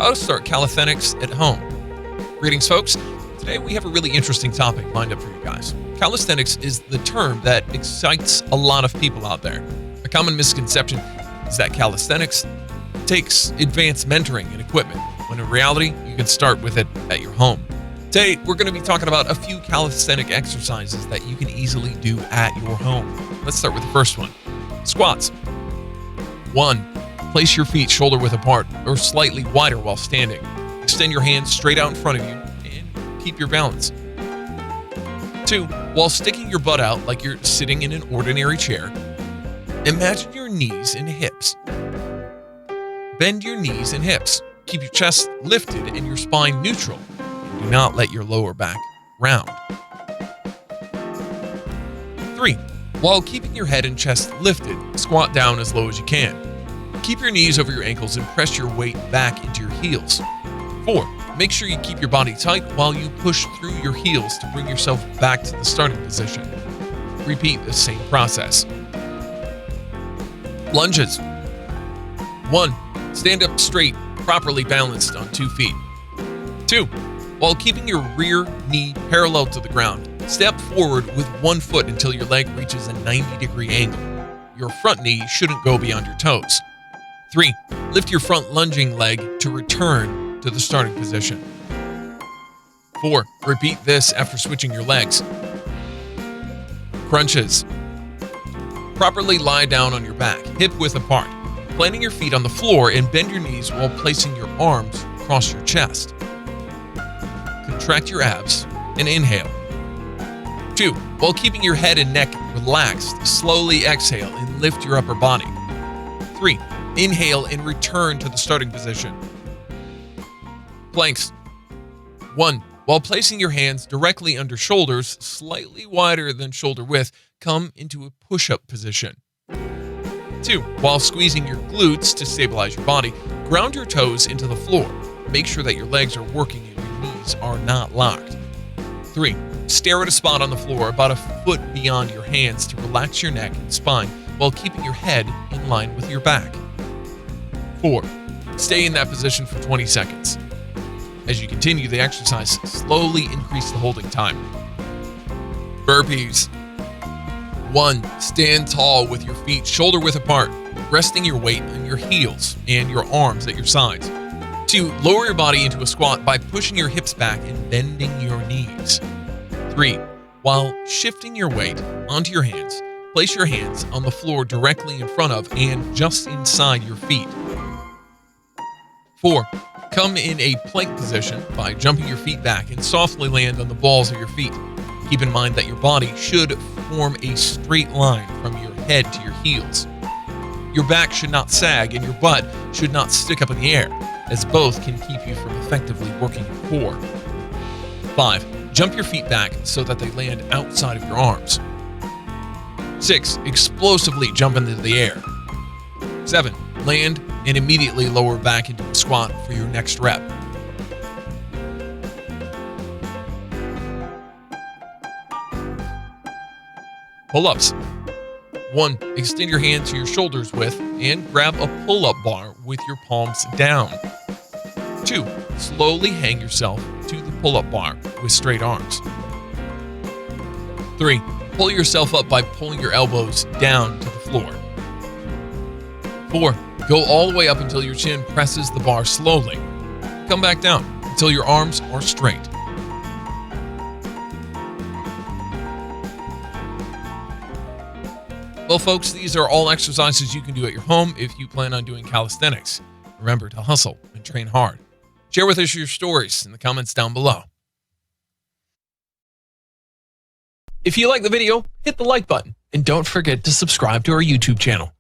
how to start calisthenics at home. Greetings, folks. Today we have a really interesting topic lined up for you guys. Calisthenics is the term that excites a lot of people out there. A common misconception is that calisthenics takes advanced mentoring and equipment, when in reality, you can start with it at your home. Today, we're going to be talking about a few calisthenic exercises that you can easily do at your home. Let's start with the first one. Squats. 1. Place your feet shoulder width apart or slightly wider while standing. Extend your hands straight out in front of you and keep your balance. 2. While sticking your butt out like you're sitting in an ordinary chair, imagine your knees and hips. Bend your knees and hips. Keep your chest lifted and your spine neutral. And do not let your lower back round. 3. While keeping your head and chest lifted, squat down as low as you can. Keep your knees over your ankles and press your weight back into your heels. 4. Make sure you keep your body tight while you push through your heels to bring yourself back to the starting position. Repeat the same process. Lunges. 1. Stand up straight, properly balanced on 2 feet. 2. While keeping your rear knee parallel to the ground, step forward with 1 foot until your leg reaches a 90-degree angle. Your front knee shouldn't go beyond your toes. 3. Lift your front lunging leg to return to the starting position. 4. Repeat this after switching your legs. Crunches. Properly lie down on your back, hip width apart, planting your feet on the floor and bend your knees while placing your arms across your chest. Contract your abs and inhale. 2. While keeping your head and neck relaxed, slowly exhale and lift your upper body. 3. Inhale and return to the starting position. Planks. 1. While placing your hands directly under shoulders, slightly wider than shoulder width, come into a push-up position. 2. While squeezing your glutes to stabilize your body, ground your toes into the floor. Make sure that your legs are working and your knees are not locked. 3. Stare at a spot on the floor about a foot beyond your hands to relax your neck and spine while keeping your head in line with your back. 4. Stay in that position for 20 seconds. As you continue the exercise, slowly increase the holding time. Burpees. 1. Stand tall with your feet shoulder width apart, resting your weight on your heels and your arms at your sides. 2. Lower your body into a squat by pushing your hips back and bending your knees. 3. While shifting your weight onto your hands, place your hands on the floor directly in front of and just inside your feet. 4. Come in a plank position by jumping your feet back and softly land on the balls of your feet. Keep in mind that your body should form a straight line from your head to your heels. Your back should not sag and your butt should not stick up in the air, as both can keep you from effectively working your core. 5. Jump your feet back so that they land outside of your arms. 6. Explosively jump into the air. 7. Land and immediately lower back into a squat for your next rep. Pull-ups. 1. Extend your hand to your shoulders width and grab a pull-up bar with your palms down. 2. Slowly hang yourself to the pull-up bar with straight arms. 3. Pull yourself up by pulling your elbows down to the floor. 4. Go all the way up until your chin presses the bar slowly. Come back down until your arms are straight. Well, folks, these are all exercises you can do at your home if you plan on doing calisthenics. Remember to hustle and train hard. Share with us your stories in the comments down below. If you like the video, hit the like button and don't forget to subscribe to our YouTube channel.